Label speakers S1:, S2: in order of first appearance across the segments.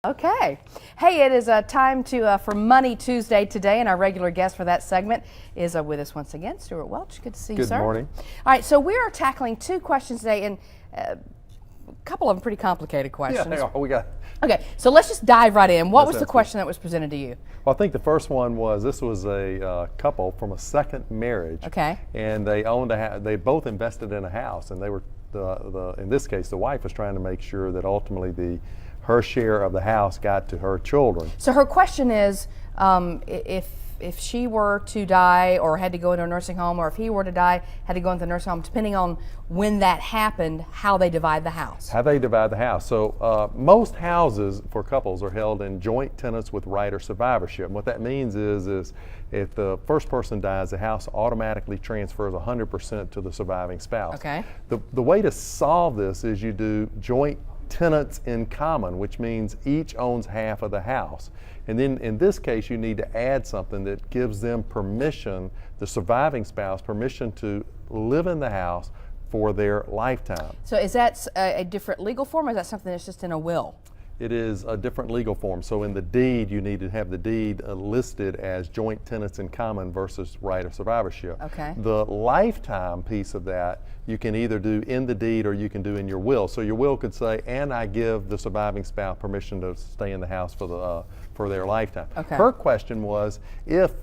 S1: Okay. Hey, it is time for Money Tuesday today, and our regular guest for that segment is with us once again, Stewart Welch. Good to see you, sir.
S2: Good morning.
S1: All right, so we are tackling two questions today, and a couple of them pretty complicated questions.
S2: Yeah, we got.
S1: Okay, so let's just dive right in. What was the
S2: sounds
S1: question that was presented to you?
S2: Well, I think the first one was this was a couple from a second marriage.
S1: Okay.
S2: And they owned a house. They both invested in a house, and they were in this case the wife was trying to make sure that ultimately her share of the house got to her children.
S1: So her question is, if she were to die or had to go into a nursing home, or if he were to die, had to go into the nursing home, depending on when that happened, how they divide the house.
S2: How they divide the house. So most houses for couples are held in joint tenants with right or survivorship. And what that means is if the first person dies, the house automatically transfers 100% to the surviving spouse.
S1: Okay.
S2: The way to solve this is you do joint tenants in common, which means each owns half of the house. And then in this case, you need to add something that gives them permission, the surviving spouse, permission to live in the house for their lifetime.
S1: So is that a different legal form, or is that something that's just in a will?
S2: It is a different legal form. So in the deed, you need to have the deed listed as joint tenants in common versus right of survivorship.
S1: Okay.
S2: The lifetime piece of that, you can either do in the deed or you can do in your will. So your will could say, and I give the surviving spouse permission to stay in the house for their lifetime.
S1: Okay.
S2: Her question was, if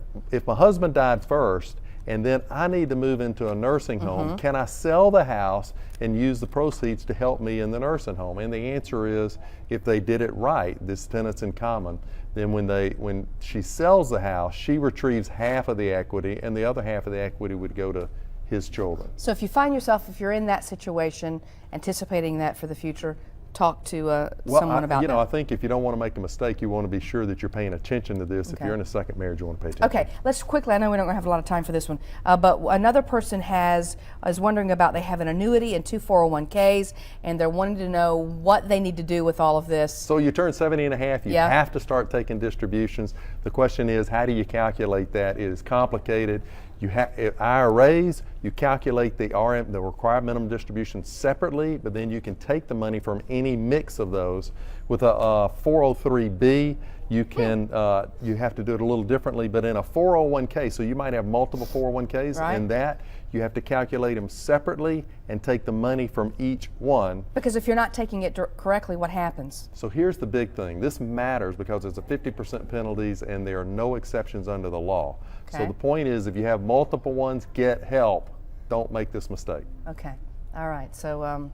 S2: my husband died first, and then I need to move into a nursing home, can I sell the house and use the proceeds to help me in the nursing home? And the answer is, if they did it right, this tenants in common, then when she sells the house, she retrieves half of the equity, and the other half of the equity would go to his children.
S1: So if you find yourself, if you're in that situation, anticipating that for the future, talk to someone about that.
S2: I think if you don't want to make a mistake, you want to be sure that you're paying attention to this.
S1: Okay.
S2: If you're in a second marriage, you want to pay attention.
S1: Okay, let's quickly, I know we don't have a lot of time for this one, but another person is wondering about, they have an annuity and two 401ks, and they're wanting to know what they need to do with all of this.
S2: So you turn 70 and a half, you have to start taking distributions. The question is, how do you calculate that? It is complicated. You have IRAs, you calculate the required minimum distribution separately, but then you can take the money from any mix of those. With a 403B, you can you have to do it a little differently, but in a 401k, so you might have multiple 401ks,
S1: right.
S2: and that you have to calculate them separately and take the money from each one.
S1: Because if you're not taking it correctly, what happens?
S2: So here's the big thing. This matters because it's a 50% penalties and there are no exceptions under the law.
S1: Okay.
S2: So the point is, if you have multiple ones, get help. Don't make this mistake.
S1: Okay. All right. So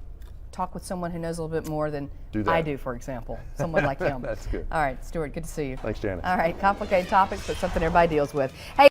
S1: talk with someone who knows a little bit more than I do, for example. Someone like him.
S2: That's good.
S1: All right, Stewart, good to see you.
S2: Thanks, Janice.
S1: All right, complicated topics, but something everybody deals with. Hey.